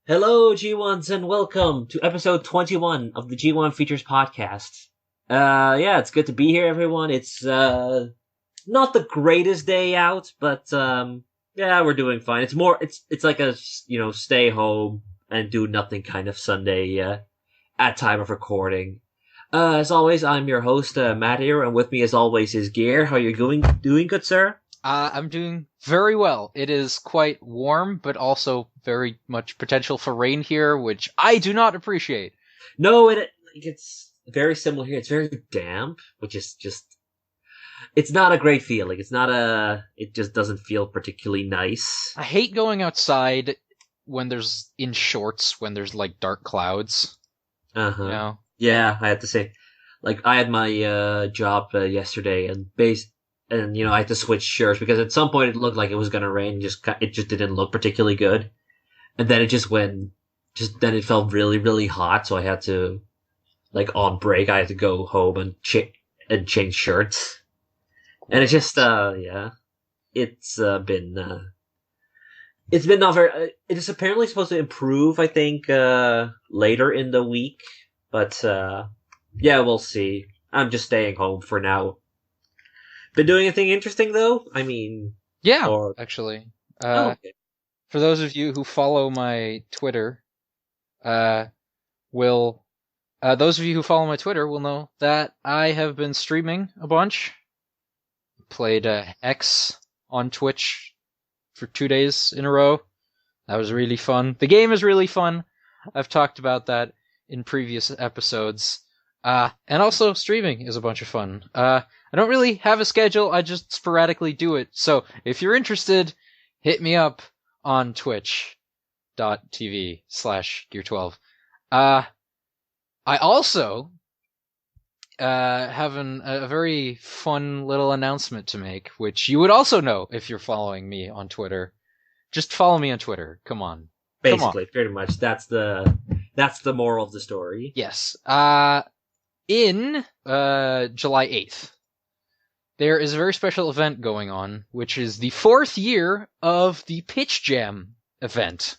Hello, G1s, and welcome to episode 21 of the G1 Features podcast. Yeah, it's good to be here, everyone. It's, not the greatest day out, but, yeah, we're doing fine. It's like a, stay home and do nothing kind of Sunday, at time of recording. As always, I'm your host, Matt here, and with me as always is Gear. How you doing, good sir? I'm doing very well. It is quite warm, but also very much potential for rain here, which I do not appreciate. No, it's very similar here. It's very damp, which is it's not a great feeling. It just doesn't feel particularly nice. I hate going outside when there's in shorts, when there's like dark clouds, you Uh-huh. know? Yeah, I have to say, like, I had my, job, yesterday and, I had to switch shirts because at some point it looked like it was gonna rain, it just didn't look particularly good. And then then it felt really, really hot, so I had to, like, on break, I had to go home and change shirts. And it's just, yeah, it's, it's been not very. It is apparently supposed to improve. I think later in the week, but yeah, we'll see. I'm just staying home for now. Been doing anything interesting though? I mean, Yeah, or actually. oh, Uh, okay. for those of you who follow my Twitter, uh, will, those of you who follow my Twitter will know that I have been streaming a bunch. Played X on Twitch for 2 days in a row. That was really fun. The game is really fun. I've talked about that in previous episodes. And also streaming is a bunch of fun. I don't really have a schedule, I just sporadically do it. So if you're interested, hit me up on twitch.tv/gear12. I also have a very fun little announcement to make, which you would also know if you're following me on Twitter. Just follow me on Twitter. Come on. Come on. Basically, pretty much. That's the moral of the story. Yes. In July 8th, there is a very special event going on, which is the 4th year of the Pitch Jam event.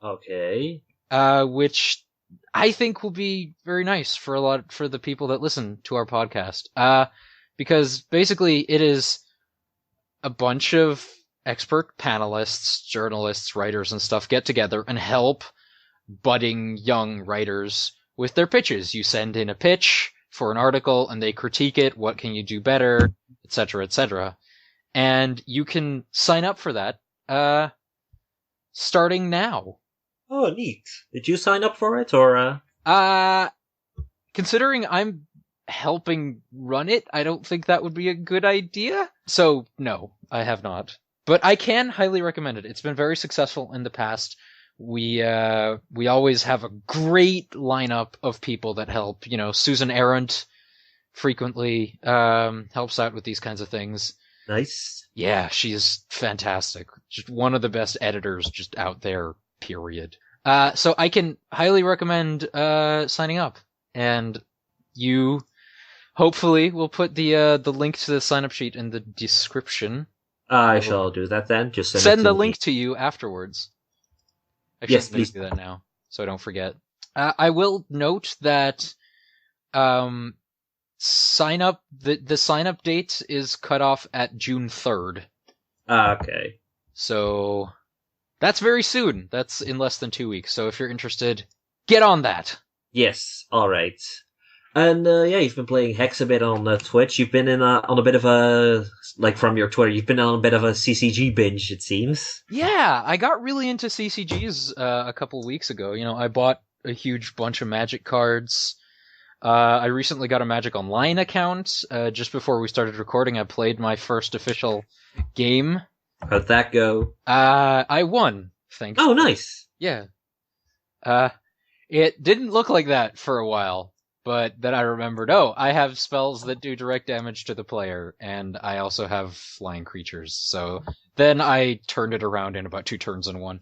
Okay. Which I think will be very nice for the people that listen to our podcast. Because basically it is a bunch of expert panelists, journalists, writers, and stuff get together and help budding young writers with their pitches. You send in a pitch for an article and they critique it. What can you do better? Etc., etc. And you can sign up for that, starting now. Oh, neat. Did you sign up for it or? Considering I'm helping run it, I don't think that would be a good idea. So, no, I have not. But I can highly recommend it. It's been very successful in the past. We always have a great lineup of people that help. You know, Susan Arendt frequently helps out with these kinds of things. Nice. Yeah, she's fantastic. Just one of the best editors just out there, period. So I can highly recommend signing up. And you hopefully will put the link to the sign up sheet in the description. I shall do that then. Just Send the me. link to you afterwards. Actually, Yes, I'm going please. to do that now, so I don't forget. I will note that sign up the sign up date is cut off at June 3rd. Okay. So that's very soon. That's in less than 2 weeks. So if you're interested, get on that. Yes. All right. And yeah, you've been playing Hex a bit on Twitch. You've been on a bit of a from your Twitter. You've been on a bit of a CCG binge, it seems. Yeah, I got really into CCGs a couple weeks ago. You know, I bought a huge bunch of Magic cards. I recently got a Magic Online account. Just before we started recording, I played my first official game. How'd that go? I won, thanks. Oh, nice. Yeah. It didn't look like that for a while, but then I remembered, oh, I have spells that do direct damage to the player, and I also have flying creatures. So then I turned it around in about 2 turns and won.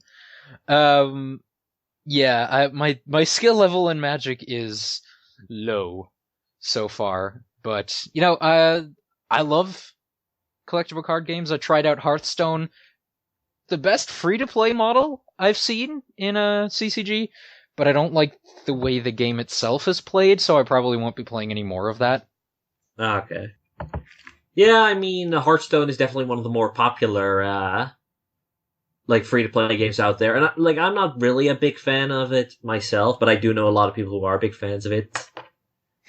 Yeah, my skill level in Magic is low so far, but you know, I love collectible card games. I tried out Hearthstone the best free-to-play model I've seen in a CCG, but I don't like the way the game itself is played, so I probably won't be playing any more of that. Okay. Yeah, I mean, Hearthstone is definitely one of the more popular, like, free-to-play games out there. And, I'm not really a big fan of it myself, but I do know a lot of people who are big fans of it.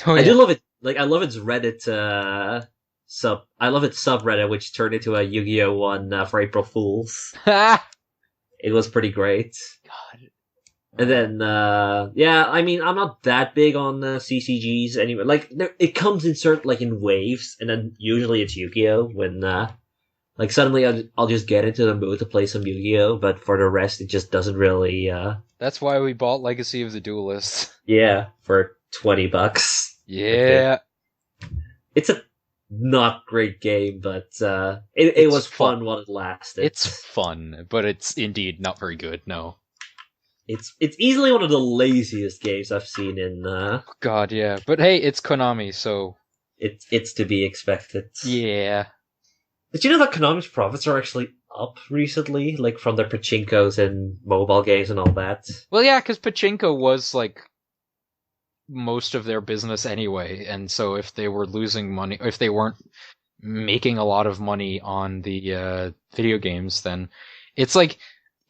Oh I yeah. do love it. Like, I love its Reddit, I love its subreddit, which turned into a Yu-Gi-Oh! One for April Fools. It was pretty great. God. And then, yeah, I mean, I'm not that big on CCGs anyway. Like, it comes in in waves, and then usually it's Yu-Gi-Oh! When, like, suddenly I'll just get into the mood to play some Yu-Gi-Oh! But for the rest, it just doesn't really, That's why we bought Legacy of the Duelist. yeah, for $20. Yeah. It's a not great game, but, it was fun while it lasted. It's fun, but it's indeed not very good, no. It's easily one of the laziest games I've seen in, God, yeah. But hey, it's Konami, so... It's to be expected. Yeah. Did you know that Konami's profits are actually up recently? Like, from their pachinkos and mobile games and all that? Well, yeah, because Pachinko was, like, most of their business anyway, and so if they were losing money, if they weren't making a lot of money on the video games, then it's like...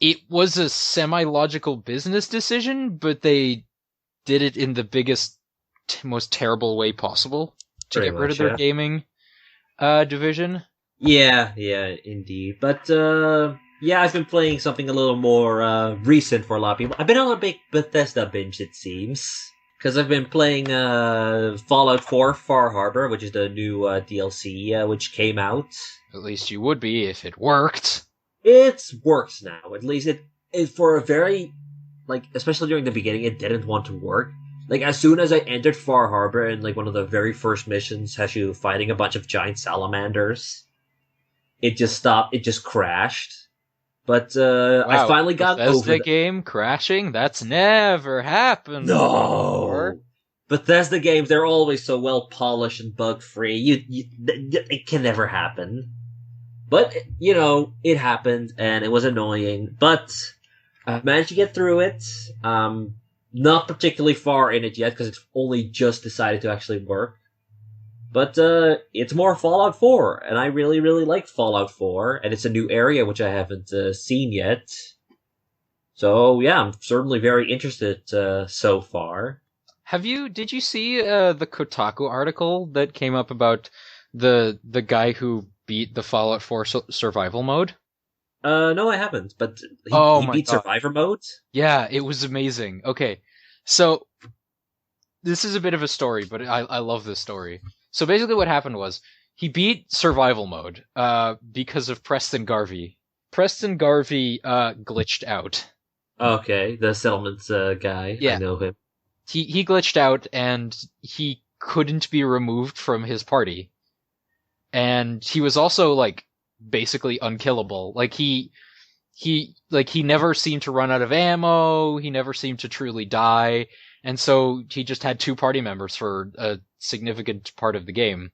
It was a semi-logical business decision, but they did it in the biggest, most terrible way possible to get rid of their gaming division. Yeah, indeed. But, yeah, I've been playing something a little more recent for a lot of people. I've been on a big Bethesda binge, it seems. Because I've been playing Fallout 4 Far Harbor, which is the new DLC which came out. At least you would be if it worked. It works now. At least it for a very, like, especially during the beginning, it didn't want to work. Like, as soon as I entered Far Harbor, and, like, one of the very first missions has you fighting a bunch of giant salamanders, it just stopped. It just crashed. But, Wow, I finally got over Bethesda game crashing? That's never happened before. No! Bethesda games, they're always so well polished and bug-free. It can never happen. But, you know, it happened, and it was annoying. But I've managed to get through it. Not particularly far in it yet, because it's only just decided to actually work. But it's more Fallout 4, and I really, really like Fallout 4, and it's a new area which I haven't seen yet. So, yeah, I'm certainly very interested so far. Did you see the Kotaku article that came up about the guy who beat the Fallout 4 survival mode? No, I haven't, but he beat God. survivor mode? Yeah, it was amazing. Okay, so this is a bit of a story, but I love this story. So basically what happened was, he beat survival mode because of Preston Garvey. Preston Garvey glitched out. Okay, the settlement guy. Yeah. I know him. He glitched out, and he couldn't be removed from his party. And he was also, like, basically unkillable. Like, he never seemed to run out of ammo, he never seemed to truly die, and so he just had 2 party members for a significant part of the game.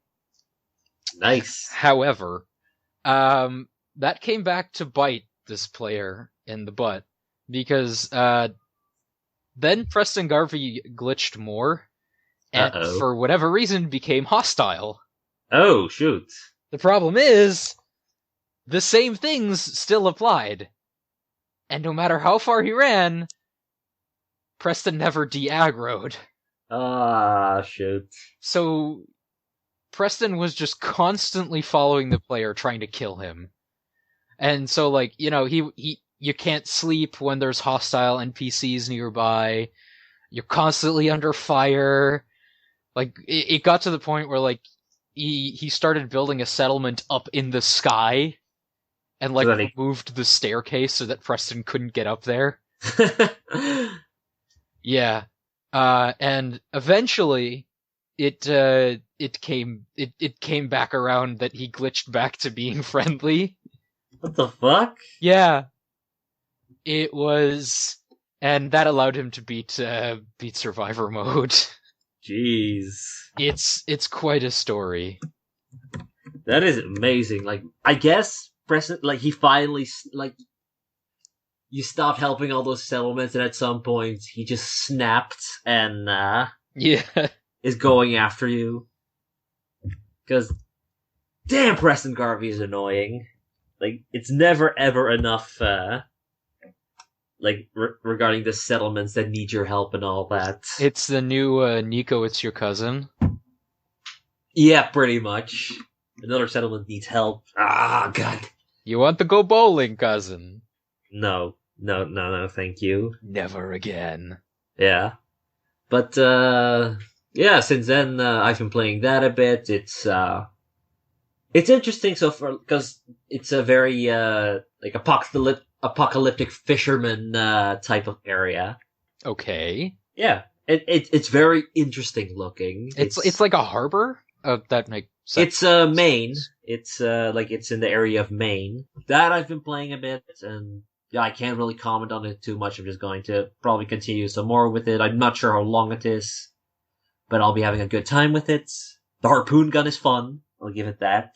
Nice. However, that came back to bite this player in the butt, because then Preston Garvey glitched more, and for whatever reason became hostile. Oh, shoot. The problem is, the same things still applied. And no matter how far he ran, Preston never de-aggroed. Ah, shoot. So, Preston was just constantly following the player, trying to kill him. And so, like, you know, you can't sleep when there's hostile NPCs nearby. You're constantly under fire. Like, it got to the point where, like, he started building a settlement up in the sky, and, like, so moved the staircase so that Preston couldn't get up there. Yeah. And eventually it came back around that he glitched back to being friendly. What the fuck? Yeah. It was, and that allowed him to beat survivor mode. Jeez. It's quite a story. That is amazing. Like, I guess Preston, like, he finally, like, you stopped helping all those settlements, and at some point he just snapped and Yeah. is going after you. Because, damn, Preston Garvey is annoying. Like, it's never ever enough, regarding the settlements that need your help and all that. It's the new Nico, it's your cousin. Yeah, pretty much. Another settlement needs help. Ah, God. You want to go bowling, cousin? No, thank you. Never again. Yeah. But, yeah, since then, I've been playing that a bit. It's interesting so far, because it's a very, apocalyptic fisherman, type of area. Okay. Yeah. It's very interesting looking. It's like a harbor? That makes sense. It's, Maine. It's, it's in the area of Maine. That I've been playing a bit, and yeah, I can't really comment on it too much. I'm just going to probably continue some more with it. I'm not sure how long it is, but I'll be having a good time with it. The harpoon gun is fun. I'll give it that.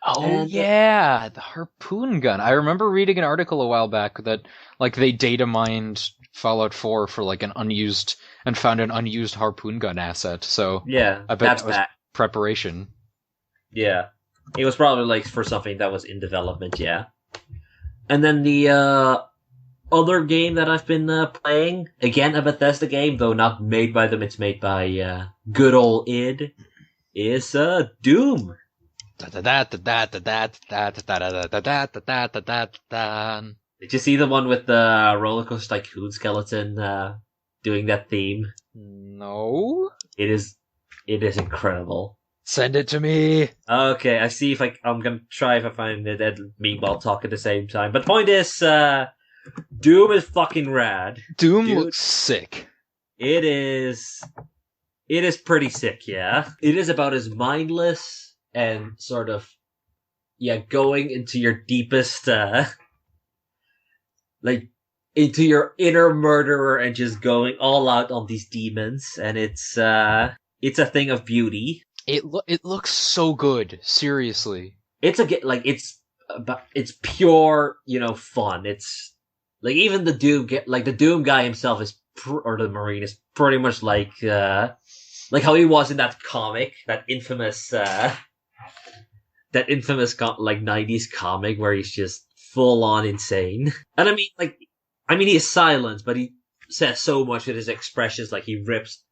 Oh, And, yeah, the harpoon gun. I remember reading an article a while back that, like, they data mined Fallout 4 for, like, an unused, and found an unused harpoon gun asset, so yeah, I bet that's that was that. preparation. Yeah. It was probably, like, for something that was in development, yeah. And then the, other game that I've been, playing, again, a Bethesda game, though not made by them, it's made by, good old id, is, Doom. Did you see the one with the roller coaster tycoon skeleton doing that theme? No. It is incredible. Send it to me. Okay, I see if I'm gonna try if I find it and meanwhile talk at the same time. But point is, Doom is fucking rad. Doom Dude, looks sick. It is pretty sick, yeah. It is about as mindless and sort of, yeah, going into your deepest, into your inner murderer and just going all out on these demons, and it's a thing of beauty. It looks so good, seriously. It's pure, fun. It's like even the Doom guy himself or the Marine is pretty much like how he was in that comic, that infamous 90s comic where he's just full on insane. And I mean he is silent, but he says so much with his expressions, like he rips,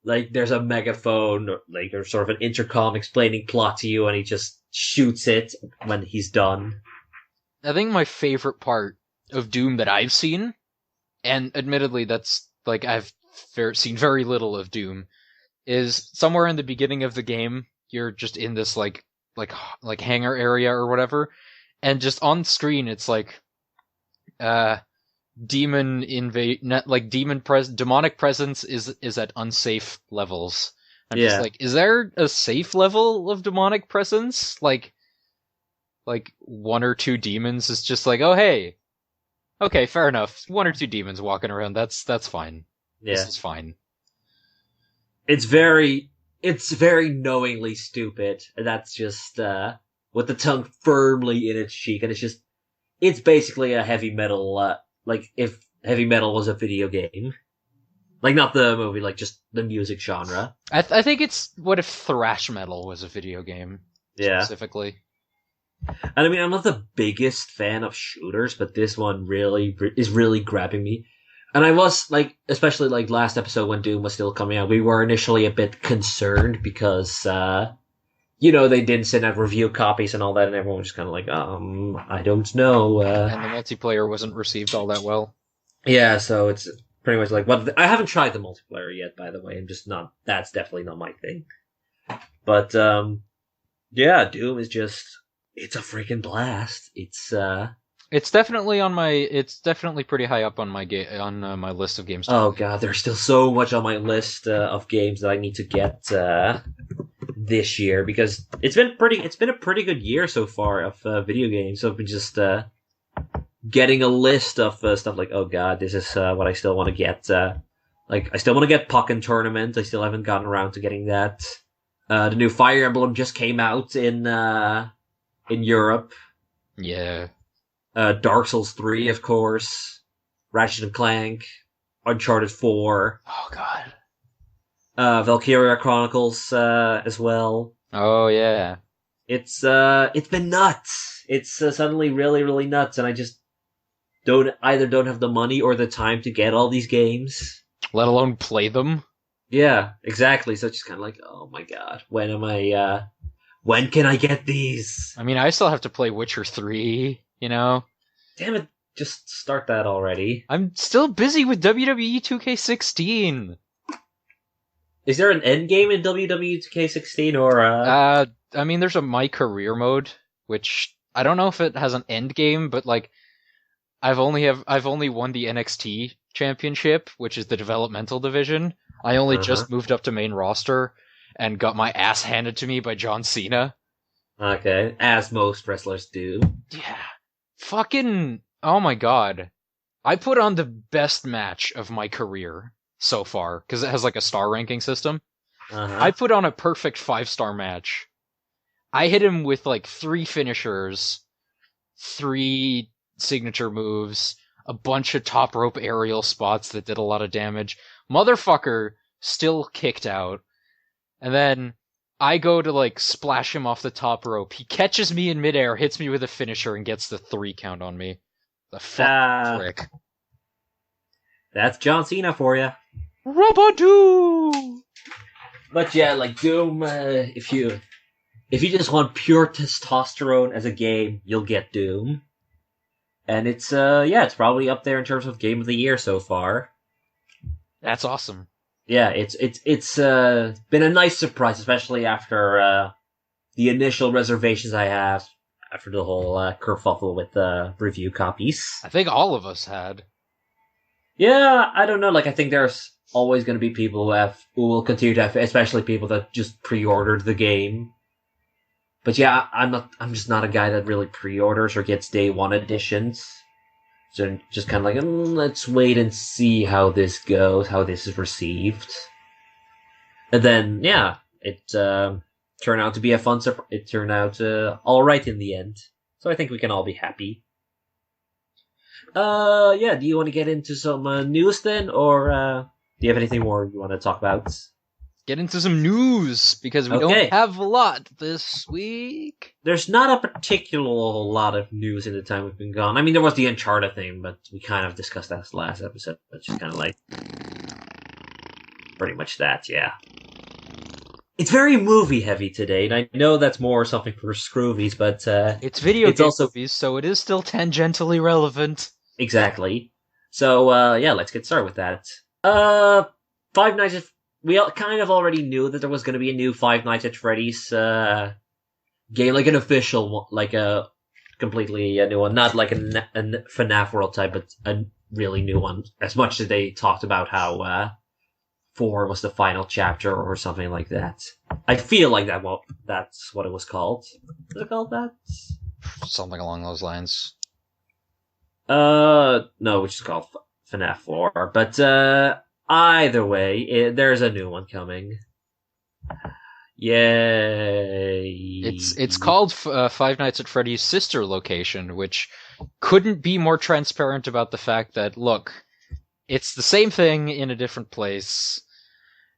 like there's a megaphone or sort of an intercom explaining plot to you, and he just shoots it when he's done. I think my favorite part of Doom that I've seen, and admittedly that's, like, I've seen very little of Doom, is somewhere in the beginning of the game, you're just in this like hangar area or whatever, and just on screen it's like, demonic presence is at unsafe levels. I'm just like, is there a safe level of demonic presence? Like one or two demons is just like, oh hey, okay, fair enough. One or two demons walking around, that's fine. Yeah. This is fine. It's very knowingly stupid. And that's just with the tongue firmly in its cheek, and it's basically a heavy metal. Like if heavy metal was a video game, like not the movie, like just the music genre. I think it's what if thrash metal was a video game, specifically. And I mean, I'm not the biggest fan of shooters, but this one is really grabbing me. And I was, like, especially, like, last episode when Doom was still coming out, we were initially a bit concerned because, they didn't send out review copies and all that, and everyone was just kind of like, I don't know. And the multiplayer wasn't received all that well. Yeah, so it's pretty much like, I haven't tried the multiplayer yet, by the way. That's definitely not my thing. But, yeah, Doom is it's a freaking blast. It's definitely pretty high up on my my list of games. Oh god, there's still so much on my list of games that I need to get this year, because it's been a pretty good year so far of video games. So I've been just getting a list of stuff like, oh god, this is what I still want to get. I still want to get Pokken Tournament. I still haven't gotten around to getting that. The new Fire Emblem just came out in Europe. Yeah. Dark Souls 3, of course, Ratchet and Clank, Uncharted 4, Oh god. Valkyria Chronicles as well. Oh yeah. It's been nuts. It's suddenly really really nuts, and I just don't have the money or the time to get all these games. Let alone play them. Yeah, exactly. So it's just kind of like, oh my god, when can I get these? I mean, I still have to play Witcher 3, you know? Damn it, just start that already. I'm still busy with WWE 2K16. Is there an end game in WWE 2K16 or I mean, there's a My Career mode, which I don't know if it has an end game, but like, I've only won the NXT championship, which is the developmental division. I only just moved up to main roster and got my ass handed to me by John Cena. Okay, as most wrestlers do. Yeah. Fucking, oh my god. I put on the best match of my career so far, because it has like a star ranking system. I put on a perfect 5-star match. I hit him with like 3 finishers, 3 signature moves, a bunch of top rope aerial spots that did a lot of damage. Motherfucker still kicked out. And then I go to like splash him off the top rope. He catches me in midair, hits me with a finisher, and gets the 3 count on me. The fuck prick. That's John Cena for you. Robodoo! But yeah, like Doom, if you just want pure testosterone as a game, you'll get Doom. And it's it's probably up there in terms of game of the year so far. That's awesome. Yeah, it's been a nice surprise, especially after the initial reservations I have after the whole kerfuffle with review copies. I think all of us had. Yeah, I don't know. Like, I think there's always going to be people who will continue to have, especially people that just pre-ordered the game. But yeah, I'm just not a guy that really pre-orders or gets day one editions. So just kind of like, let's wait and see how this goes, how this is received. And then, yeah, it turned out to be a fun surprise. It turned out alright in the end. So I think we can all be happy. Yeah, do you want to get into some news then? Or do you have anything more you want to talk about? Get into some news, because we don't have a lot this week. There's not a particular lot of news in the time we've been gone. I mean, there was the Uncharted thing, but we kind of discussed that last episode. It's just kind of like pretty much that, yeah. It's very movie heavy today, and I know that's more something for Scroovies, but it's video game movies, so it is still tangentially relevant. Exactly. So yeah, let's get started with that. Five Nights at We kind of already knew that there was going to be a new Five Nights at Freddy's game, like an official one, like a completely new one, not like a FNAF World type, but a really new one. As much as they talked about how 4 was the final chapter or something like that. I feel like that's what it was called. Is it called that? Something along those lines. No, which is called FNAF 4. But either way, there's a new one coming. Yay! It's called Five Nights at Freddy's Sister Location, which couldn't be more transparent about the fact that, look, it's the same thing in a different place.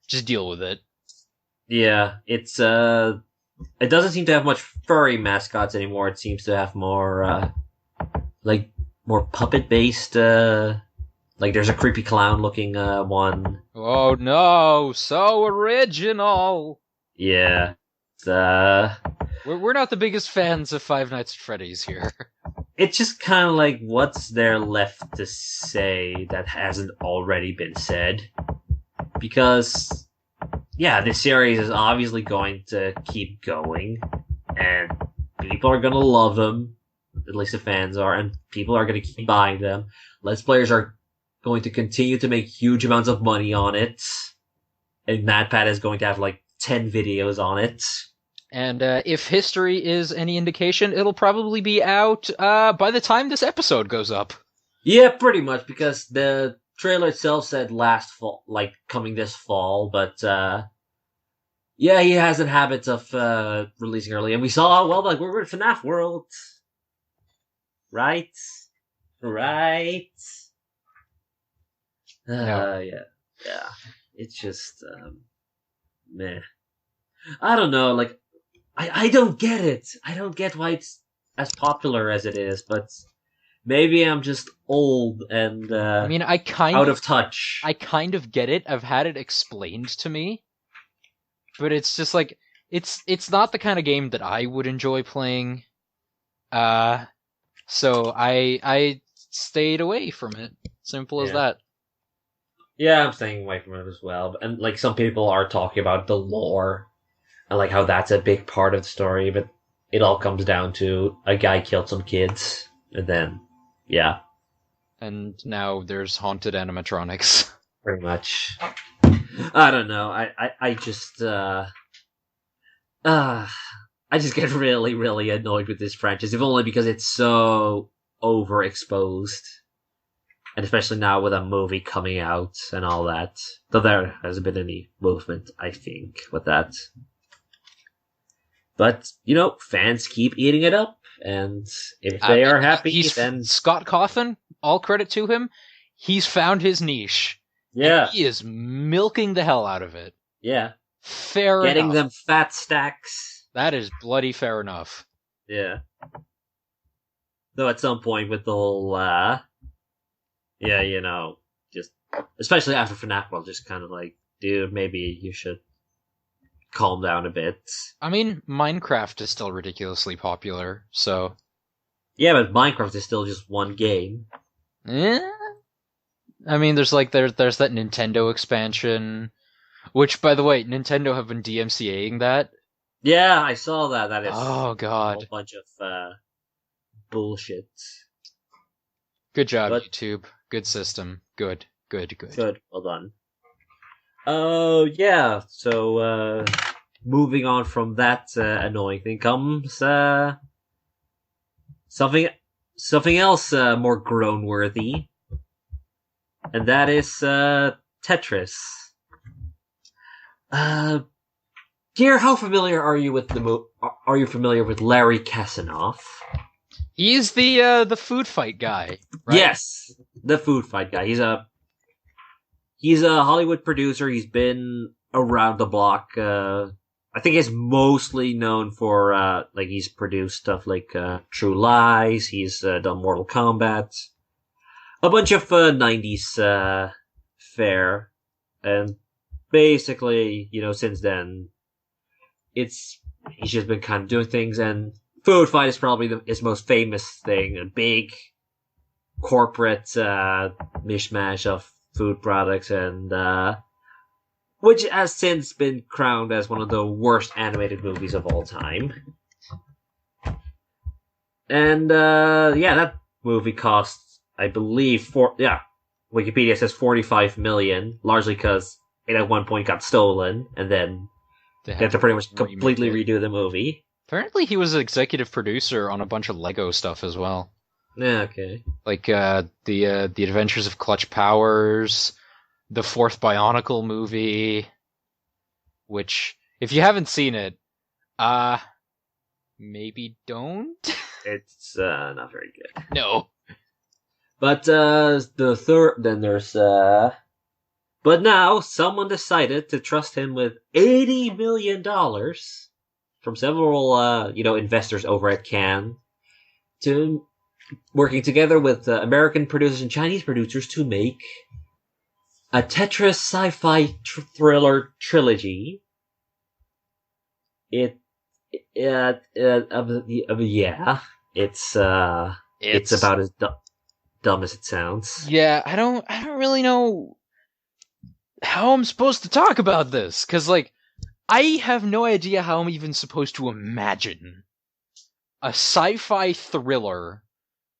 Just deal with it. Yeah, it doesn't seem to have much furry mascots anymore. It seems to have more more puppet based. Like there's a creepy clown looking one. Oh no! So original. Yeah. We're not the biggest fans of Five Nights at Freddy's here. It's just kind of like, what's there left to say that hasn't already been said? Because, yeah, this series is obviously going to keep going, and people are going to love them, at least the fans are, and people are going to keep buying them. Let's Players are going to continue to make huge amounts of money on it, and MatPat is going to have like 10 videos on it. And if history is any indication, it'll probably be out by the time this episode goes up. Yeah, pretty much, because the trailer itself said last fall, like coming this fall, but yeah, he has a habit of releasing early, and we saw, well, like we're in FNAF World. Right? Right? No. Yeah. Yeah. It's just, meh. I don't know, like, I don't get it. I don't get why it's as popular as it is, but maybe I'm just old and, I mean, out of touch. I kind of get it. I've had it explained to me, but it's just like it's not the kind of game that I would enjoy playing. Uh, so I stayed away from it. Simple as Yeah. that. Yeah, I'm staying away from it as well. And, like, some people are talking about the lore and, like, how that's a big part of the story, but it all comes down to a guy killed some kids, and then, yeah, And now there's haunted animatronics. pretty much. I don't know. I just, uh, I just get really, really annoyed with this franchise, if only because it's so overexposed. And especially now with a movie coming out and all that. Though there hasn't been any movement, I think, with that. But, fans keep eating it up, and if they are happy, then... Scott Cawthon, all credit to him, he's found his niche. Yeah. And he is milking the hell out of it. Yeah. Fair enough. Getting them fat stacks. That is bloody fair enough. Yeah. Though at some point with the whole, just, especially after FNAF World, just kind of like, dude, maybe you should calm down a bit. I mean, Minecraft is still ridiculously popular, so... Yeah, but Minecraft is still just one game. I mean, there's that Nintendo expansion, which, by the way, Nintendo have been DMCAing that. Yeah, I saw that. That is oh god, a whole bunch of bullshit. Good job, YouTube. Good system. Good. Good. Well done. Oh yeah. So moving on from that annoying thing comes something else more groan-worthy, and that is Tetris. Dear, how familiar are you with Are you familiar with Larry Kasanoff? He's the food fight guy, right? Yes, the food fight guy. He's a Hollywood producer. He's been around the block. I think he's mostly known for he's produced stuff like True Lies. He's done Mortal Kombat, a bunch of 90s fare, and basically, since then, he's just been kind of doing things, and Food Fight is probably his most famous thing, a big corporate mishmash of food products, and which has since been crowned as one of the worst animated movies of all time. And that movie cost, I believe, Wikipedia says 45 million, largely because it at one point got stolen, and then they had to pretty much completely redo the movie. Apparently he was an executive producer on a bunch of Lego stuff as well. Yeah, okay. Like the Adventures of Clutch Powers, the fourth Bionicle movie, which, if you haven't seen it, maybe don't? It's not very good. No. But the third, then there's but now someone decided to trust him with $80 million from several investors over at Cannes, to working together with American producers and Chinese producers to make a Tetris sci-fi thriller trilogy. It's about as dumb as it sounds. Yeah, I don't really know how I'm supposed to talk about this, because, I have no idea how I'm even supposed to imagine a sci-fi thriller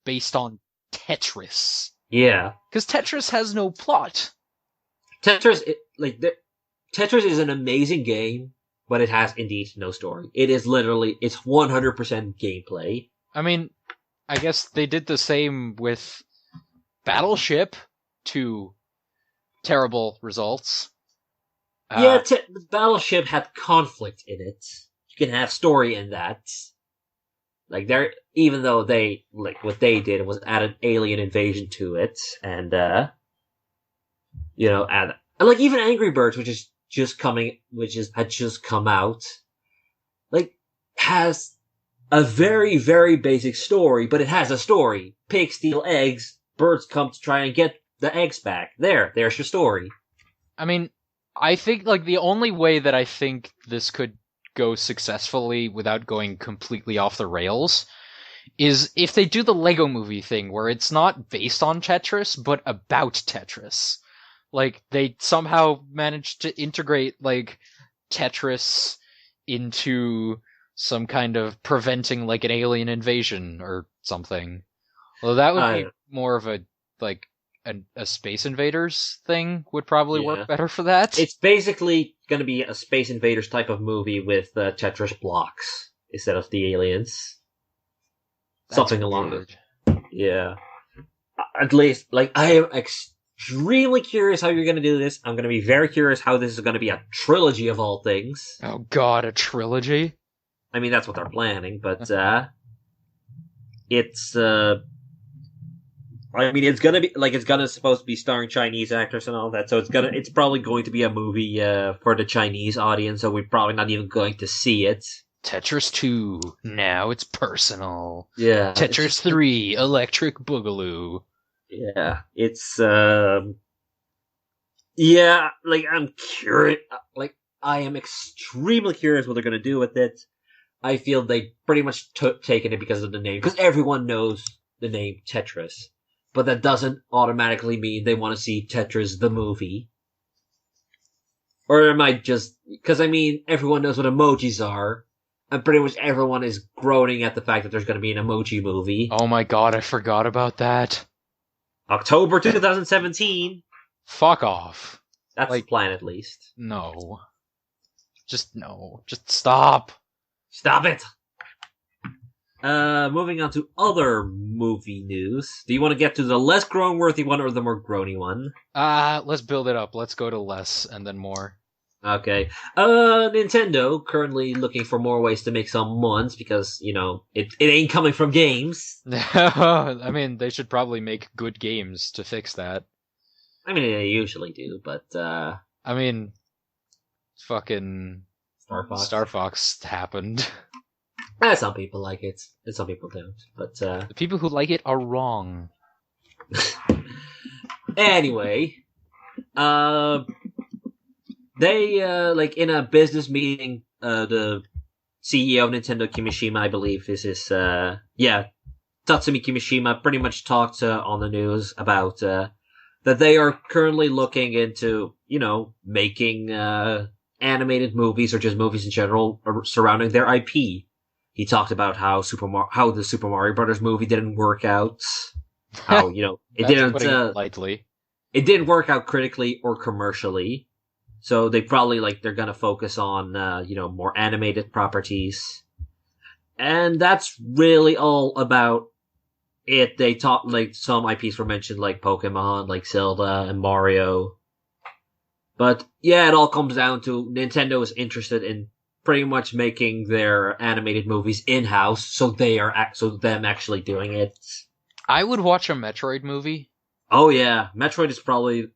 based on Tetris. Yeah. Because Tetris has no plot. Tetris is an amazing game, but it has indeed no story. It is literally, it's 100% gameplay. I mean, I guess they did the same with Battleship, to terrible results. The Battleship had conflict in it. You can have story in that. Like even though they like what they did was add an alien invasion to it, and add and like even Angry Birds, which had just come out, like has a very very basic story, but it has a story. Pigs steal eggs, birds come to try and get the eggs back. There's your story. I mean, I think like the only way that I think this could go successfully without going completely off the rails is if they do the Lego movie thing where it's not based on Tetris but about Tetris. Like they somehow managed to integrate like Tetris into some kind of preventing like an alien invasion or something. Well, that would be more of a like a Space Invaders thing would probably work better for that. It's basically going to be a Space Invaders type of movie with Tetris blocks instead of the aliens. That's something along those. Yeah. At least, like, I am extremely curious how you're going to do this. I'm going to be very curious how this is going to be a trilogy of all things. Oh god, a trilogy? I mean, that's what they're planning, but it's I mean, it's gonna be like supposed to be starring Chinese actors and all that, so it's probably going to be a movie for the Chinese audience, so we're probably not even going to see it. Tetris 2, now it's personal. Yeah. Tetris 3, Electric Boogaloo. Yeah, it's yeah, like I'm curious, like I am extremely curious what they're gonna do with it. I feel they pretty much taken it because of the name, because everyone knows the name Tetris. But that doesn't automatically mean they want to see Tetris the movie. Or am I just... Because, I mean, everyone knows what emojis are, and pretty much everyone is groaning at the fact that there's going to be an emoji movie. Oh my god, I forgot about that. October 2017. Fuck off. That's the plan, at least. No. No. Just stop. Stop it! Moving on to other movie news. Do you want to get to the less groan-worthy one or the more groany one? Let's build it up. Let's go to less and then more. Okay. Nintendo currently looking for more ways to make some months because, it ain't coming from games. I mean, they should probably make good games to fix that. I mean, they usually do, but, I mean, fucking... Star Fox happened. Some people like it, and some people don't. But the people who like it are wrong. Anyway, they like in a business meeting, the CEO of Nintendo, Kimishima, I believe, Tatsumi Kimishima, pretty much talked on the news about that they are currently looking into, making animated movies or just movies in general surrounding their IP. He talked about how the Super Mario Brothers movie didn't work out. How, it didn't lightly. It didn't work out critically or commercially. So they probably they're gonna focus on more animated properties. And that's really all about it. They talked some IPs were mentioned like Pokemon, like Zelda and Mario. But yeah, it all comes down to Nintendo is interested in pretty much making their animated movies in-house, so them actually doing it. I would watch a Metroid movie. Oh yeah, Metroid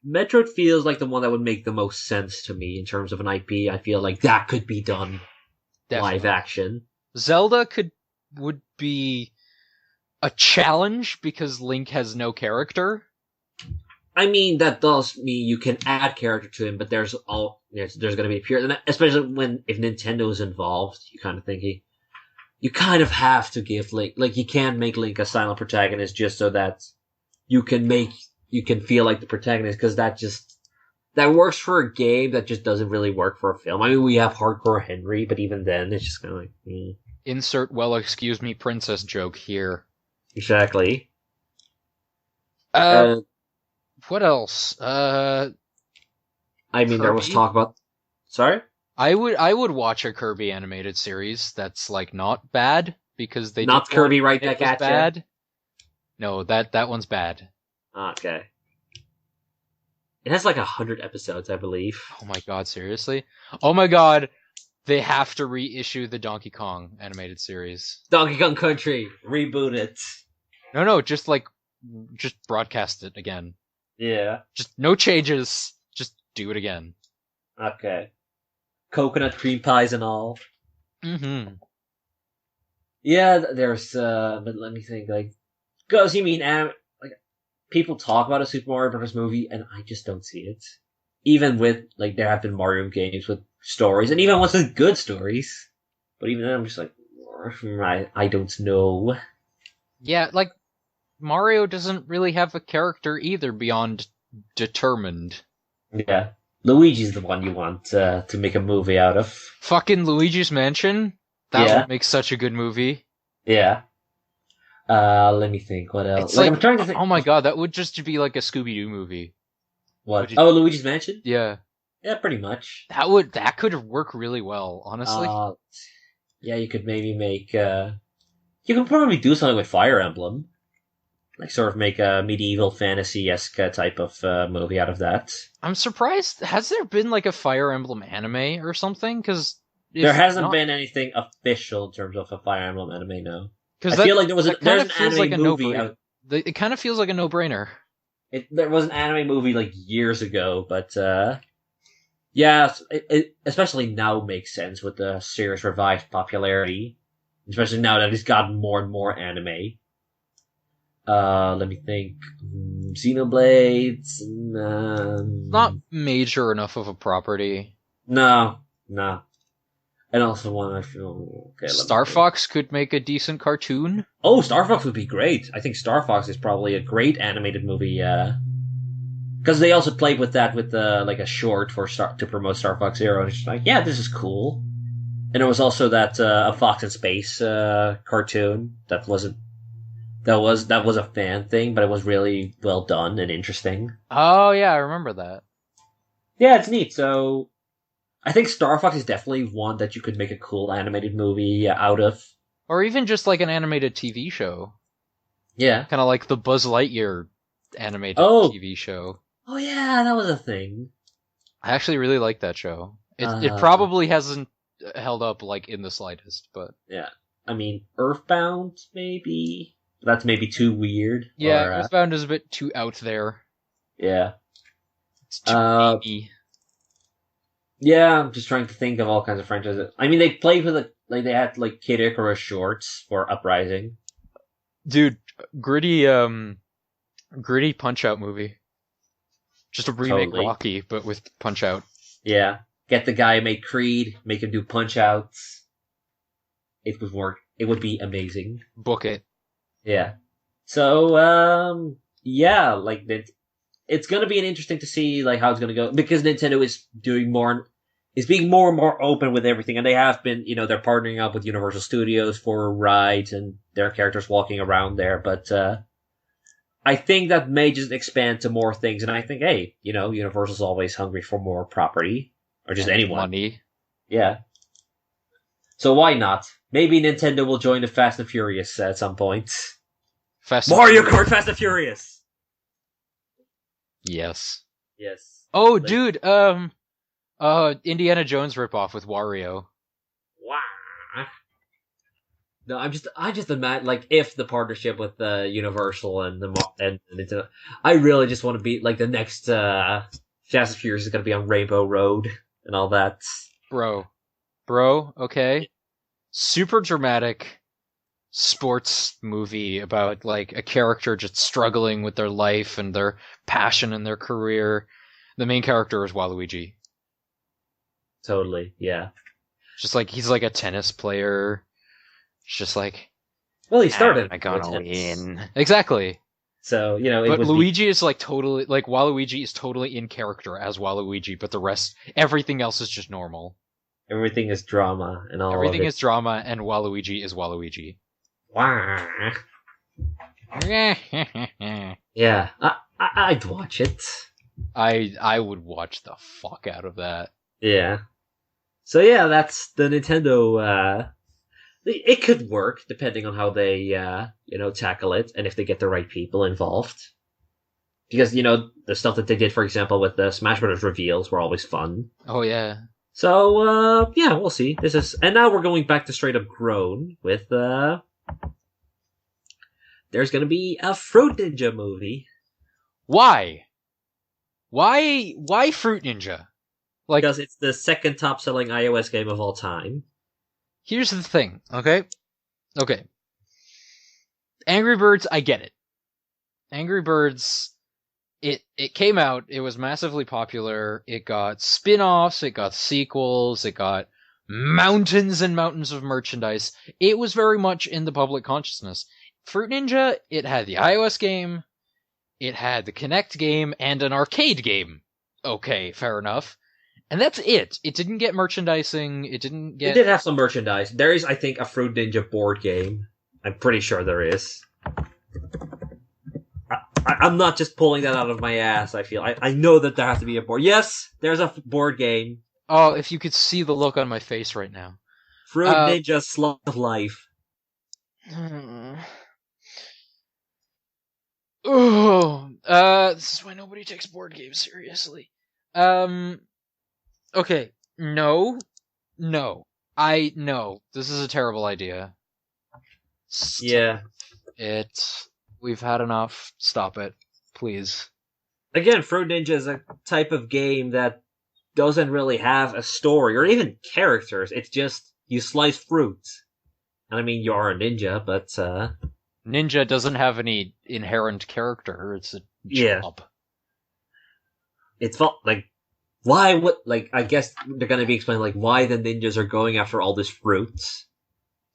Metroid feels like the one that would make the most sense to me in terms of an IP. I feel like that could be done live action. Zelda would be a challenge because Link has no character. I mean, that does mean you can add character to him, but there's going to be a period, especially if Nintendo is involved. You kind of think you kind of have to give Link, you can't make Link a silent protagonist just so that you can feel like the protagonist, because that works for a game that just doesn't really work for a film. I mean, we have Hardcore Henry, but even then, it's just kind of Insert "well, excuse me, princess" joke here. Exactly. What else? I mean, Kirby? There was talk about... Sorry? I would watch a Kirby animated series that's, not bad, because they... Not Kirby Right Back at Ya? Bad. No, that one's bad. Okay. It has 100 episodes, I believe. Oh my god, seriously? Oh my god! They have to reissue the Donkey Kong animated series. Donkey Kong Country, reboot it. No, just broadcast it again. Yeah. Just no changes. Just do it again. Okay. Coconut cream pies and all. Mm-hmm. Yeah, there's, but let me think, like, because you mean, like, people talk about a Super Mario Bros. Movie, and I just don't see it. Even with, like, there have been Mario games with stories, and even ones with good stories. But even then, I'm just like, I don't know. Yeah, like, Mario doesn't really have a character either beyond determined. Yeah. Luigi's the one you want to make a movie out of. Fucking Luigi's Mansion? That Yeah. would make such a good movie. Yeah. Let me think, what else? It's like, I'm trying to think. oh my god, that would just be like a Scooby-Doo movie. What? Oh, Luigi's Mansion? Yeah. Yeah, pretty much. That could work really well, honestly. Yeah, you could maybe make, you could probably do something with Fire Emblem. Like, sort of make a medieval fantasy-esque type of movie out of that. I'm surprised, has there been like a Fire Emblem anime or something? Because there hasn't been anything official in terms of a Fire Emblem anime, no. Because I feel like there's an anime like movie. It kind of feels like a no-brainer. There was an anime movie like years ago, but yeah, it especially now makes sense with the series' revived popularity, especially now that it's gotten more and more anime. Let me think. Xenoblades. Not major enough of a property. No. And also one I feel... Okay, Star Fox could make a decent cartoon. Oh, Star Fox would be great. I think Star Fox is probably a great animated movie, because they also played with that with like a short to promote Star Fox Zero, and it's just like, yeah, this is cool. And there was also that a Fox in Space cartoon that was a fan thing, but it was really well done and interesting. Oh yeah, I remember that. Yeah, it's neat. So I think Star Fox is definitely one that you could make a cool animated movie out of. Or even just like an animated TV show. Yeah. Kind of like the Buzz Lightyear animated TV show. Oh yeah, that was a thing. I actually really like that show. It probably hasn't held up like in the slightest, but... Yeah. I mean, Earthbound, maybe? That's maybe too weird. Yeah, Earthbound is a bit too out there. Yeah. It's too baby. Yeah, I'm just trying to think of all kinds of franchises. I mean, they played with they had like Kid Icarus shorts for Uprising. Dude, gritty Punch-Out movie. Just a remake Rocky, but with Punch-Out. Yeah. Get the guy who made Creed, make him do Punch-Outs. It would work. It would be amazing. Book it. Yeah. So, yeah, like it's gonna be interesting to see like how it's gonna go, because Nintendo is being more and more open with everything, and they have been, they're partnering up with Universal Studios for rides and their characters walking around there, but I think that may just expand to more things, and I think, hey, Universal's always hungry for more property, or just anyone. Money. Yeah. So why not? Maybe Nintendo will join the Fast and Furious at some point. Mario Kart Fast and Furious! Yes. Yes. Oh, dude, Indiana Jones ripoff with Wario. Wow. No, I just imagine, like, if the partnership with Universal and Nintendo, I really just want to be like the next Fast and Furious is going to be on Rainbow Road and all that. Bro, okay. Super dramatic sports movie about like a character just struggling with their life and their passion and their career. The main character is Waluigi. Totally, yeah. Just like he's like a tennis player. It's just like, well, he started. I'm gonna win. Exactly. So but Luigi is like totally like Waluigi is totally in character as Waluigi, but everything else is just normal. Everything is drama and all. Everything is drama, and Waluigi is Waluigi. Wow. Yeah, I'd watch it. I would watch the fuck out of that. Yeah. So yeah, that's the Nintendo. It could work depending on how they tackle it, and if they get the right people involved. Because the stuff that they did, for example, with the Smash Brothers reveals were always fun. Oh yeah. So, yeah, we'll see. And now we're going back to straight up grown with, there's gonna be a Fruit Ninja movie. Why? Why Fruit Ninja? Like, Because it's the second top selling iOS game of all time. here's the thing, okay? Okay. Angry Birds, I get it. Angry Birds, it came out, it was massively popular, it got spin-offs, it got sequels, it got mountains and mountains of merchandise. It was very much in the public consciousness. Fruit Ninja, it had the iOS game, it had the Kinect game, and an arcade game. Okay, fair enough. And that's it. It didn't get merchandising, it didn't get... It did have some merchandise. There is, I think, a Fruit Ninja board game. I'm pretty sure there is. I'm not just pulling that out of my ass, I feel. I know that there has to be a board. Yes, there's a board game. Oh, if you could see the look on my face right now. Fruit Ninja Slice of Life. Oh, this is why nobody takes board games seriously. Okay, no. This is a terrible idea. Yeah. We've had enough. Stop it, please. Again, Fruit Ninja is a type of game that doesn't really have a story or even characters. It's just you slice fruits. And I mean, you are a ninja, but Ninja doesn't have any inherent character. It's a job. It's like, why would, like, I guess they're gonna be explaining, like, why the ninjas are going after all these fruits.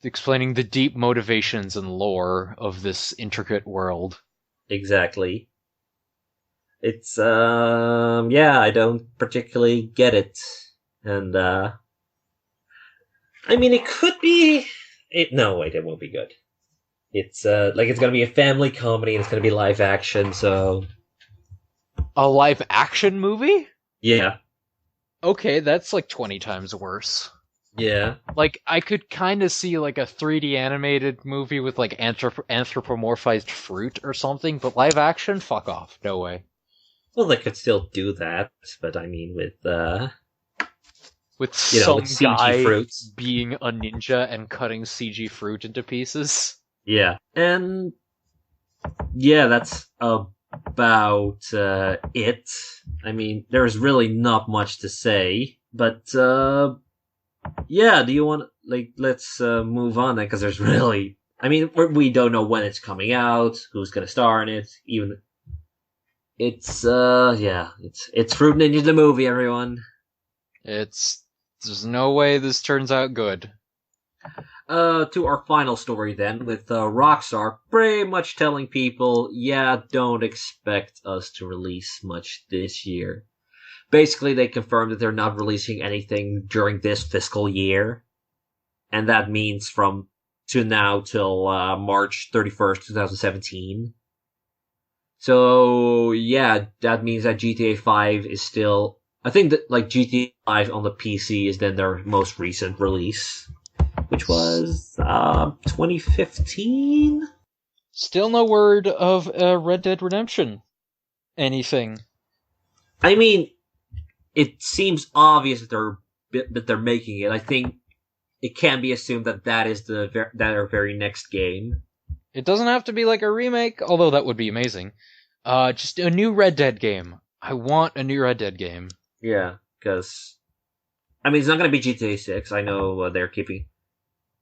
Explaining the deep motivations and lore of this intricate world. Exactly. It's, yeah, I don't particularly get it. And, I mean, it could be... No, wait, it won't be good. It's, it's gonna be a family comedy and it's gonna be live action, so... A live action movie? Yeah. Okay, that's like 20 times worse. Yeah. Like, I could kind of see like a 3D animated movie with like anthropomorphized fruit or something, but live action? Fuck off. No way. Well, they could still do that, but I mean with some CG guy fruits being a ninja and cutting CG fruit into pieces. Yeah. And yeah, that's about it. I mean, there's really not much to say, but yeah, do you want, like, let's move on then, because there's really, I mean, we don't know when it's coming out, who's gonna star in it, even, it's Fruit Ninja the movie, everyone. There's no way this turns out good. To our final story then, with Rockstar pretty much telling people, yeah, don't expect us to release much this year. Basically, they confirmed that they're not releasing anything during this fiscal year. And that means from to now till March 31st, 2017. So, yeah, that means that GTA 5 is still... I think that, like, GTA 5 on the PC is then their most recent release, which was 2015? Still no word of Red Dead Redemption anything. I mean, it seems obvious that they're making it. I think it can be assumed that is their very next game. It doesn't have to be like a remake, although that would be amazing. Just a new Red Dead game. I want a new Red Dead game. Yeah, because I mean, it's not going to be GTA 6. I know they're keeping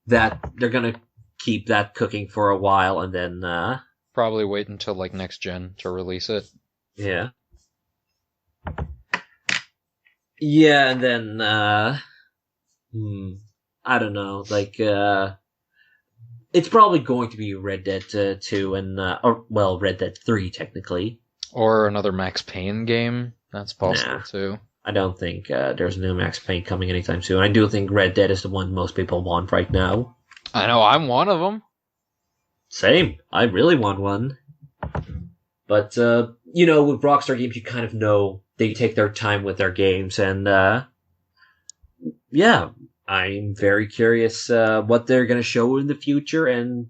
that. They're going to keep that cooking for a while, and then probably wait until like next gen to release it. Yeah. Yeah, and then I don't know, like it's probably going to be Red Dead 2 and Red Dead 3 technically, or another Max Payne game. That's possible too. I don't think there's a new Max Payne coming anytime soon. I do think Red Dead is the one most people want right now. I know, I'm one of them. Same. I really want one. But with Rockstar games, you kind of know they take their time with their games, and yeah, I'm very curious what they're going to show in the future, and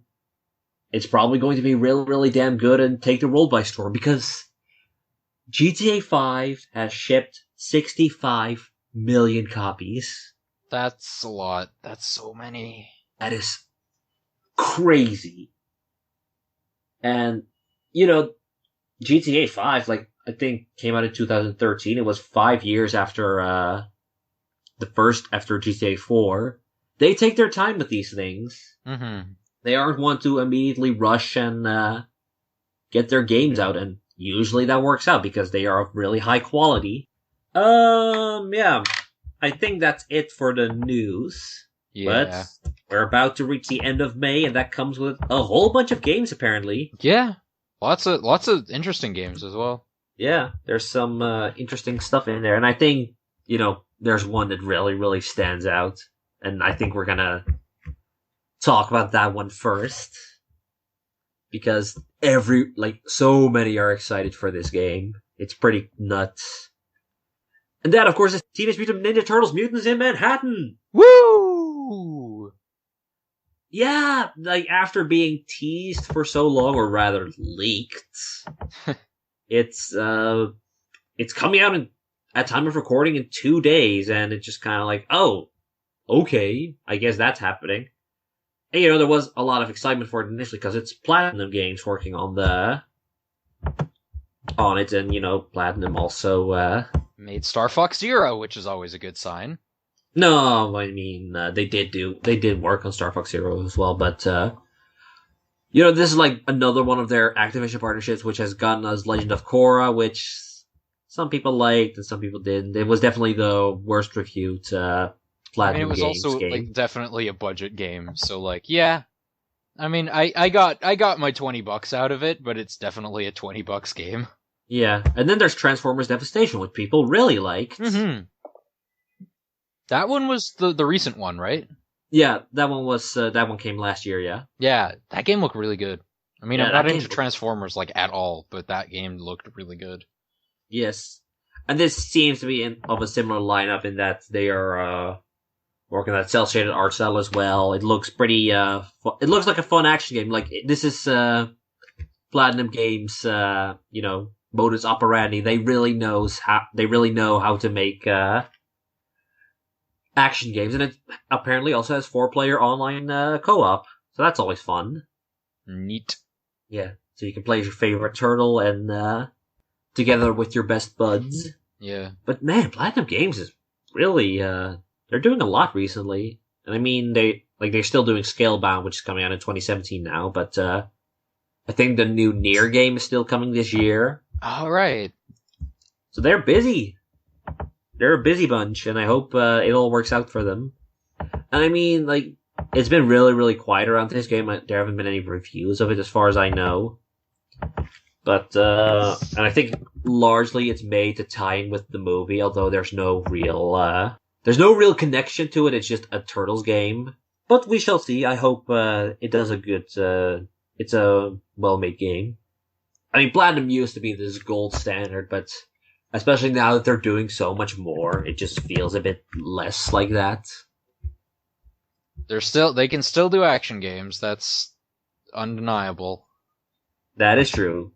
it's probably going to be really, really damn good and take the world by storm, because GTA 5 has shipped 65 million copies. That's a lot. That's so many. That is crazy. And, you know, GTA 5, like, I think came out in 2013. It was 5 years after, after GTA 4. They take their time with these things. Mm-hmm. They aren't one to immediately rush and, get their games out, and usually that works out because they are of really high quality. Yeah. I think that's it for the news. Yeah. But we're about to reach the end of May, and that comes with a whole bunch of games, apparently. Yeah. Lots of interesting games as well. Yeah, there's some interesting stuff in there, and I think, there's one that really, really stands out, and I think we're gonna talk about that one first. Because so many are excited for this game. It's pretty nuts. And that, of course, is Teenage Mutant Ninja Turtles Mutants in Manhattan! Woo! Yeah, after being teased for so long, or rather leaked, it's coming out at time of recording in 2 days, and it's just kind of like, oh, okay, I guess that's happening. And, there was a lot of excitement for it initially because it's Platinum Games working on it, and Platinum also made Star Fox Zero, which is always a good sign. No, I mean they did work on Star Fox Zero as well, but this is like another one of their Activision partnerships, which has gotten us Legend of Korra, which some people liked and some people didn't. It was definitely the worst reviewed Platinum Games game. It was also definitely a budget game, so yeah. I mean, I got my $20 out of it, but it's definitely a $20 game. Yeah, and then there's Transformers Devastation, which people really liked. Mm-hmm. That one was the recent one, right? Yeah, that one came last year. Yeah. Yeah, that game looked really good. I mean, I'm not into Transformers at all, but that game looked really good. Yes, and this seems to be of a similar lineup in that they are working on that cel-shaded art style as well. It looks pretty. It looks like a fun action game. This is Platinum Games. Modus operandi. They really know how to make action games, and it apparently also has 4-player online co-op. So that's always fun. Neat. Yeah, so you can play as your favorite turtle and together with your best buds. Yeah. But man, Platinum Games is really they're doing a lot recently. And I mean they're still doing Scalebound, which is coming out in 2017 now, but I think the new Nier game is still coming this year. All right. So they're busy. They're a busy bunch, and I hope it all works out for them. And I mean, it's been really, really quiet around this game. There haven't been any reviews of it as far as I know. But, and I think largely it's made to tie in with the movie, although there's no real connection to it. It's just a Turtles game. But we shall see. I hope it does a good, it's a well-made game. I mean, Platinum used to be this gold standard, but especially now that they're doing so much more, it just feels a bit less like that. They can still do action games. That's undeniable. That is true.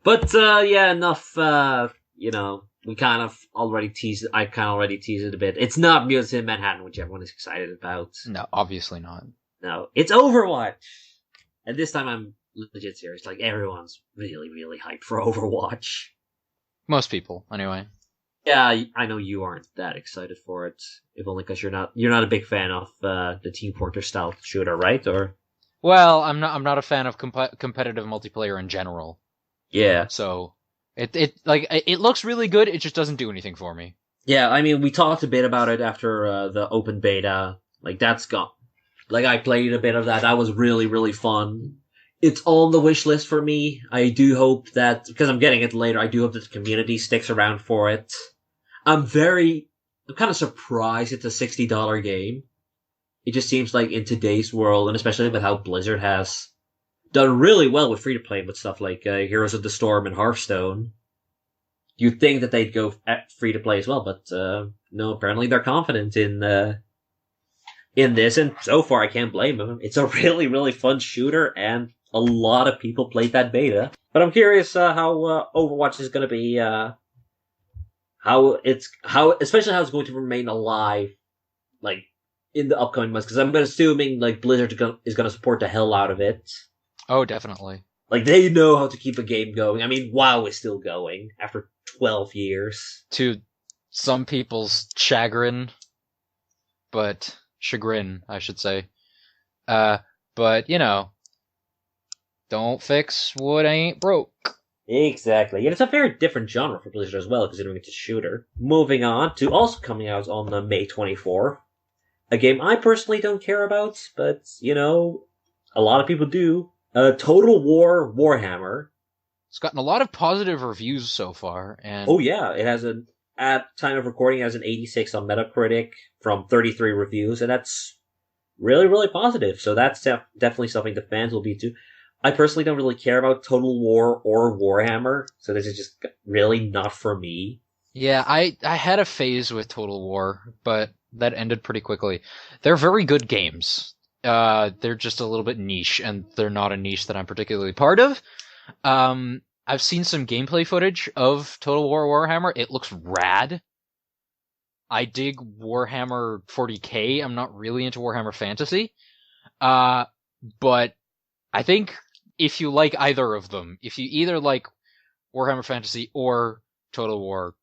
But, yeah, enough, we kind of already teased it. I kind of already teased it a bit. It's not Mutants in Manhattan, which everyone is excited about. No, obviously not. No, it's Overwatch! And this time I'm legit serious. Everyone's really, really hyped for Overwatch. Most people, anyway. Yeah, I know you aren't that excited for it. If only because you're not a big fan of the Team Fortress style shooter, right? Or well, I'm not a fan of competitive multiplayer in general. Yeah. So it looks really good. It just doesn't do anything for me. Yeah, I mean, we talked a bit about it after the open beta. That's gone. I played a bit of that. That was really, really fun. It's on the wish list for me. I do hope that, because I'm getting it later, I do hope that the community sticks around for it. I'm kind of surprised it's a $60 game. It just seems like in today's world, and especially with how Blizzard has done really well with free-to-play with stuff like Heroes of the Storm and Hearthstone, you'd think that they'd go at free-to-play as well, but no, apparently they're confident in this, and so far I can't blame them. It's a really, really fun shooter, and a lot of people played that beta. But I'm curious how Overwatch is going to be, how especially how it's going to remain alive, like in the upcoming months. Because I'm assuming like Blizzard is going to support the hell out of it. Oh, definitely. Like they know how to keep a game going. I mean, WoW is still going after 12 years. To some people's chagrin, but chagrin, I should say. But don't fix what ain't broke. Exactly. And it's a very different genre for Blizzard as well, considering it's a shooter. Moving on to also coming out on May 24th. A game I personally don't care about, but, a lot of people do. Total War Warhammer. It's gotten a lot of positive reviews so far, and Oh yeah, it has at time of recording, it has an 86 on Metacritic from 33 reviews, and that's really, really positive. So that's definitely something the fans will be too. I personally don't really care about Total War or Warhammer, so this is just really not for me. yeah, I had a phase with Total War, but that ended pretty quickly. They're very good games. They're just a little bit niche, and they're not a niche that I'm particularly part of. I've seen some gameplay footage of Total War Warhammer. It looks rad. I dig Warhammer 40k. I'm not really into Warhammer Fantasy. But I think if you like either of them, if you either like Warhammer Fantasy or Total War,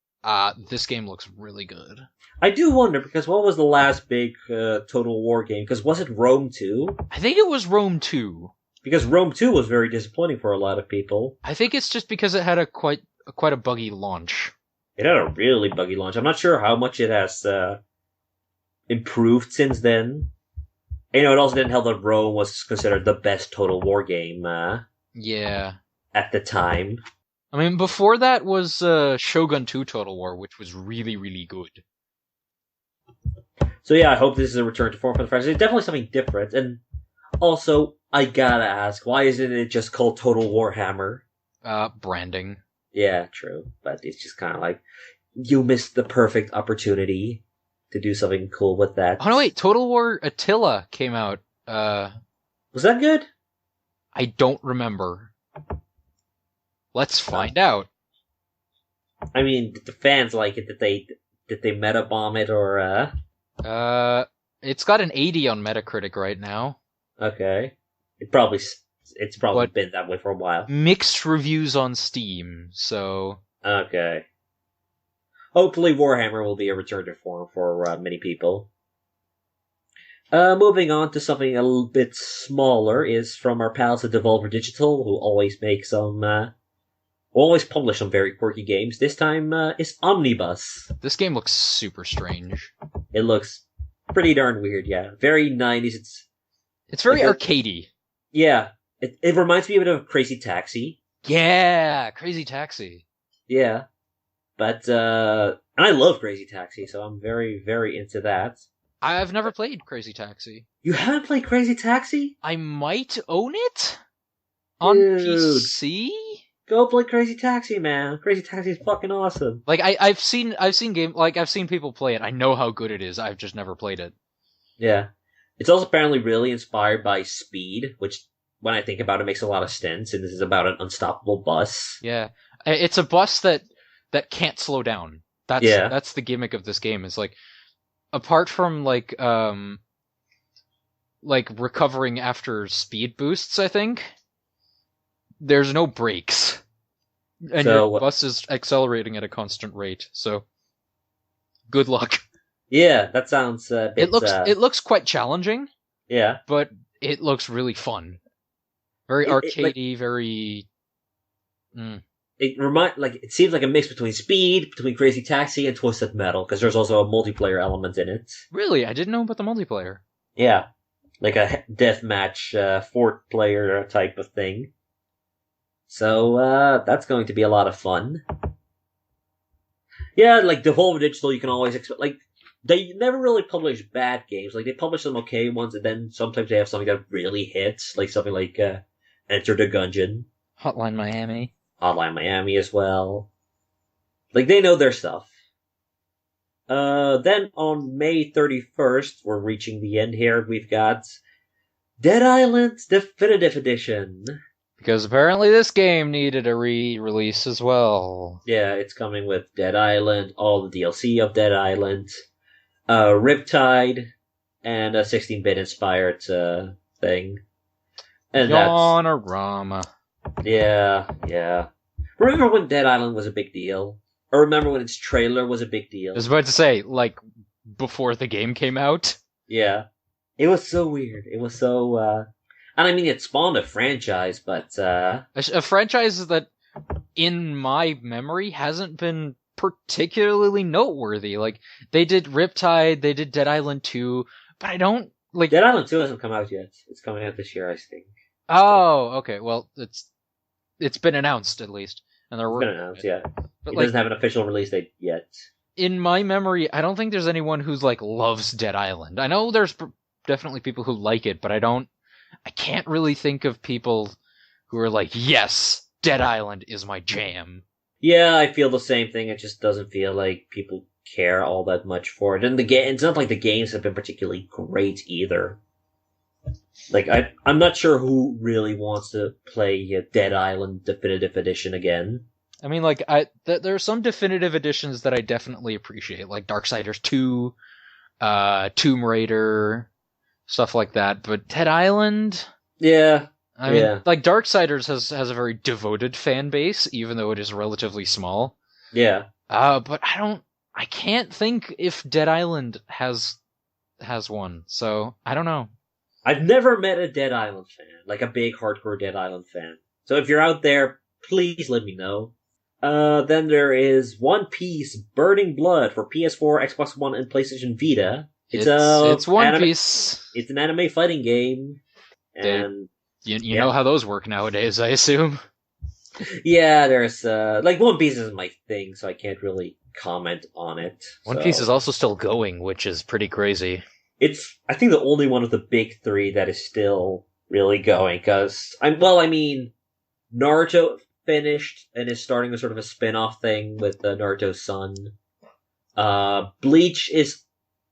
this game looks really good. I do wonder, because what was the last big Total War game? Because was it Rome 2? I think it was Rome 2. Because Rome 2 was very disappointing for a lot of people. I think it's just because it had quite a buggy launch. It had a really buggy launch. I'm not sure how much it has improved since then. And, it also didn't help that Rome was considered the best Total War game Yeah. at the time. I mean, before that was Shogun 2 Total War, which was really, really good. So yeah, I hope this is a return to form for the franchise. It's definitely something different. And also, I gotta ask, why isn't it just called Total Warhammer? Branding. Yeah, true. But it's just kind of like, you missed the perfect opportunity to do something cool with that. Oh no, wait, Total War Attila came out. Was that good? I don't remember. Let's find out. I mean, did the fans like it? Did they meta bomb it, or It's got an 80 on Metacritic right now. Okay. It's probably been that way for a while. Mixed reviews on Steam, so Okay. Hopefully Warhammer will be a return to form for many people. Moving on to something a little bit smaller is from our pals at Devolver Digital, who always publish some very quirky games. This time, it's Omnibus. this game looks super strange. It looks pretty darn weird, yeah. Very 90s. It's very like arcadey. Yeah. It reminds me a bit of Crazy Taxi. Yeah, Crazy Taxi. Yeah. But, and I love Crazy Taxi, so I'm very, very into that. I've never played Crazy Taxi. You haven't played Crazy Taxi? I might own it? On Dude. PC? Go play Crazy Taxi, man. Crazy Taxi is fucking awesome. Like I've seen people play it. I know how good it is. I've just never played it. Yeah. It's also apparently really inspired by Speed, which, when I think about it, makes a lot of sense, and this is about an unstoppable bus. Yeah. It's a bus that can't slow down. That's the gimmick of this game, is like, apart from like recovering after speed boosts, I think, there's no brakes. And your bus is accelerating at a constant rate, so good luck. Yeah, that sounds it looks quite challenging. Yeah. But it looks really fun. Very arcadey, very It seems like a mix between Speed, between Crazy Taxi, and Twisted Metal, because there's also a multiplayer element in it. Really? I didn't know about the multiplayer. Yeah. Like a deathmatch, 4-player type of thing. So, that's going to be a lot of fun. Yeah, like Devolver Digital, you can always expect, like, they never really publish bad games. Like, they publish some okay ones, and then sometimes they have something that really hits, like something like, Enter the Gungeon. Hotline Miami as well. Like, they know their stuff. Then on May 31st, we're reaching the end here, we've got Dead Island Definitive Edition. Because apparently this game needed a re-release as well. Yeah, it's coming with Dead Island, all the DLC of Dead Island, Riptide, and a 16-bit inspired thing. And Yawnarama. Yeah. Remember when Dead Island was a big deal? Or remember when its trailer was a big deal? I was about to say, like, before the game came out? Yeah. It was so weird. It was so, and I mean, it spawned a franchise, but, A franchise that, in my memory, hasn't been particularly noteworthy. Like, they did Riptide, they did Dead Island 2, but I don't, like... Dead Island 2 hasn't come out yet. It's coming out this year, I think. Oh, okay, well, it's been announced, at least. And they're working It's been announced, yeah. But It doesn't have an official release date yet. In my memory, I don't think there's anyone who's, like, loves Dead Island. I know there's definitely people who like it, but I can't really think of people who are like, yes, Dead Island is my jam. Yeah, I feel the same thing. It just doesn't feel like people care all that much for it. And it's not like the games have been particularly great either. Like, I'm not sure who really wants to play Dead Island Definitive Edition again. I mean, like, there are some definitive editions that I definitely appreciate, like Darksiders 2, Tomb Raider, stuff like that. But Dead Island? Yeah. I mean, like, Darksiders has a very devoted fan base, even though it is relatively small. Yeah. But I can't think if Dead Island has one, so I don't know. I've never met a Dead Island fan, like a big hardcore Dead Island fan. So if you're out there, please let me know. Then there is One Piece Burning Blood for PS4, Xbox One, and PlayStation Vita. It's One Piece. It's an anime fighting game. And you know how those work nowadays, I assume. Yeah, there's like One Piece isn't my thing, so I can't really comment on it. One Piece is also still going, which is pretty crazy. It's, I think, the only one of the big three that is still really going, because, Naruto finished and is starting a sort of a spin-off thing with Naruto's son. Bleach is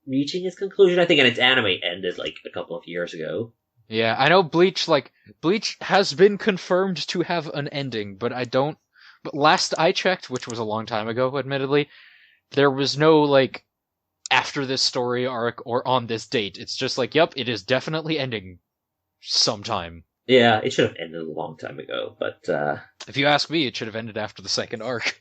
reaching its conclusion, I think, and its anime ended, like, a couple of years ago. Yeah, I know Bleach has been confirmed to have an ending, but but last I checked, which was a long time ago, admittedly, there was no, like, after this story arc or on this date. It's just like, yep, it is definitely ending sometime. Yeah, it should have ended a long time ago, but if you ask me, it should have ended after the second arc.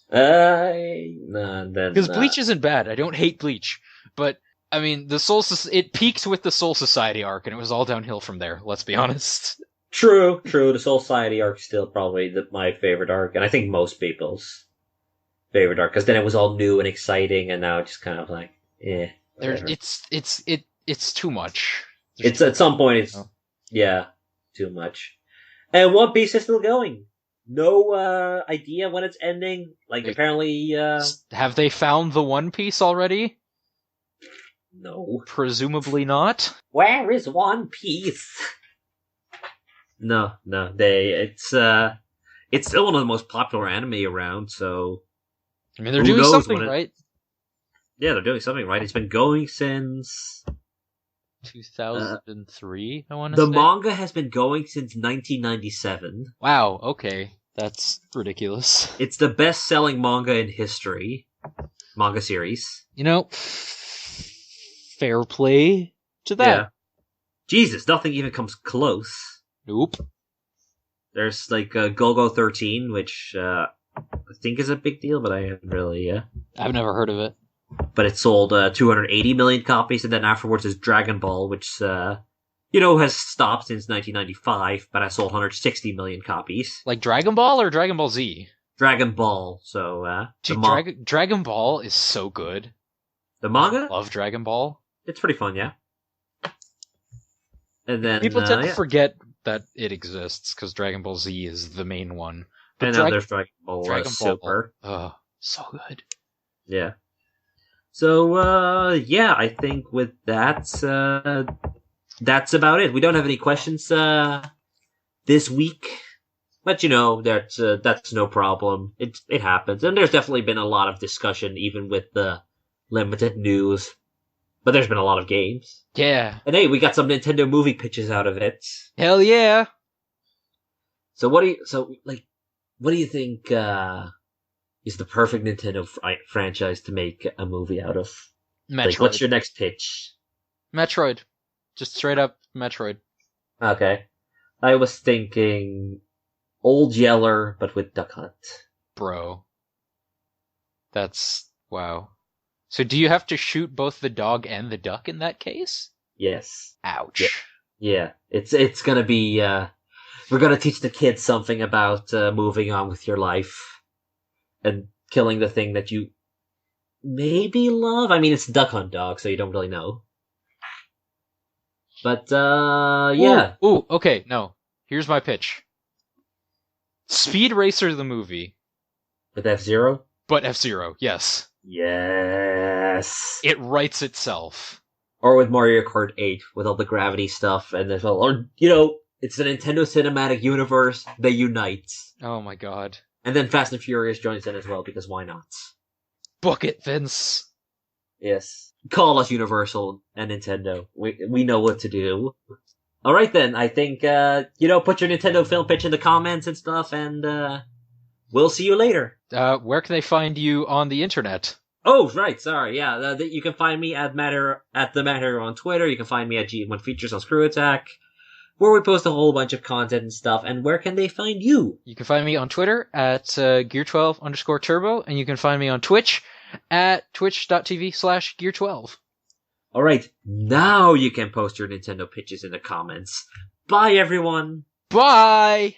Because Bleach isn't bad. I don't hate Bleach, but I mean, it peaked with the Soul Society arc, and it was all downhill from there. Let's be honest. True. The Soul Society arc is still probably my favorite arc, and I think most people's favorite arc, because then it was all new and exciting, and now it's just kind of like, it's too much. It's at some point, too much. And One Piece is still going. No idea when it's ending. Like, apparently, have they found the One Piece already? No. Presumably not. Where is One Piece? No. It's still one of the most popular anime around, so... I mean, they're doing something right. Yeah, they're doing something right. It's been going since... 2003, I want to say? The manga has been going since 1997. Wow, okay. That's ridiculous. It's the best-selling manga in history. Manga series. You know, fair play to that. Yeah. Jesus, nothing even comes close. Nope. There's, like, Golgo 13, which I think is a big deal, but I haven't really... I've never heard of it. But it sold 280 million copies, and then afterwards is Dragon Ball, which, has stopped since 1995, but has sold 160 million copies. Like Dragon Ball or Dragon Ball Z? Dragon Ball, so... Dude, Dragon Ball is so good. The manga? I love Dragon Ball. It's pretty fun, yeah. And then... People tend to forget that it exists, because Dragon Ball Z is the main one. But and now there's Dragon Ball Super. Oh, so good. Yeah. So, I think with that, that's about it. We don't have any questions, this week. But, that's no problem. It happens. And there's definitely been a lot of discussion, even with the limited news. But there's been a lot of games. Yeah. And hey, we got some Nintendo movie pitches out of it. Hell yeah! So what do you think is the perfect Nintendo franchise to make a movie out of? Like, what's Metroid. your next pitch? Metroid. Just straight up Metroid. Okay. I was thinking Old Yeller, but with Duck Hunt. Bro. That's... wow. So do you have to shoot both the dog and the duck in that case? Yes. Ouch. Yeah. It's gonna be, we're gonna teach the kids something about, moving on with your life. And killing the thing that you maybe love? I mean, it's Duck Hunt Dog, so you don't really know. But, yeah. Ooh, okay, no. Here's my pitch. Speed Racer the movie. With F-Zero? But F-Zero, yes. Yes. It writes itself. Or with Mario Kart 8, with all the gravity stuff, and there's all, or, it's the Nintendo Cinematic Universe, they unite. Oh my god. And then Fast and Furious joins in as well, because why not? Book it, Vince. Yes. Call us Universal and Nintendo. We know what to do. Alright then, I think, put your Nintendo film pitch in the comments and stuff, and, we'll see you later. Where can they find you on the internet? Oh, right, sorry, yeah. You can find me at The Matter on Twitter. You can find me at G1 Features on Screw Attack, where we post a whole bunch of content and stuff. And where can they find you? You can find me on Twitter at Gear12_Turbo, and you can find me on Twitch at twitch.tv/Gear12. Alright, now you can post your Nintendo pitches in the comments. Bye, everyone! Bye!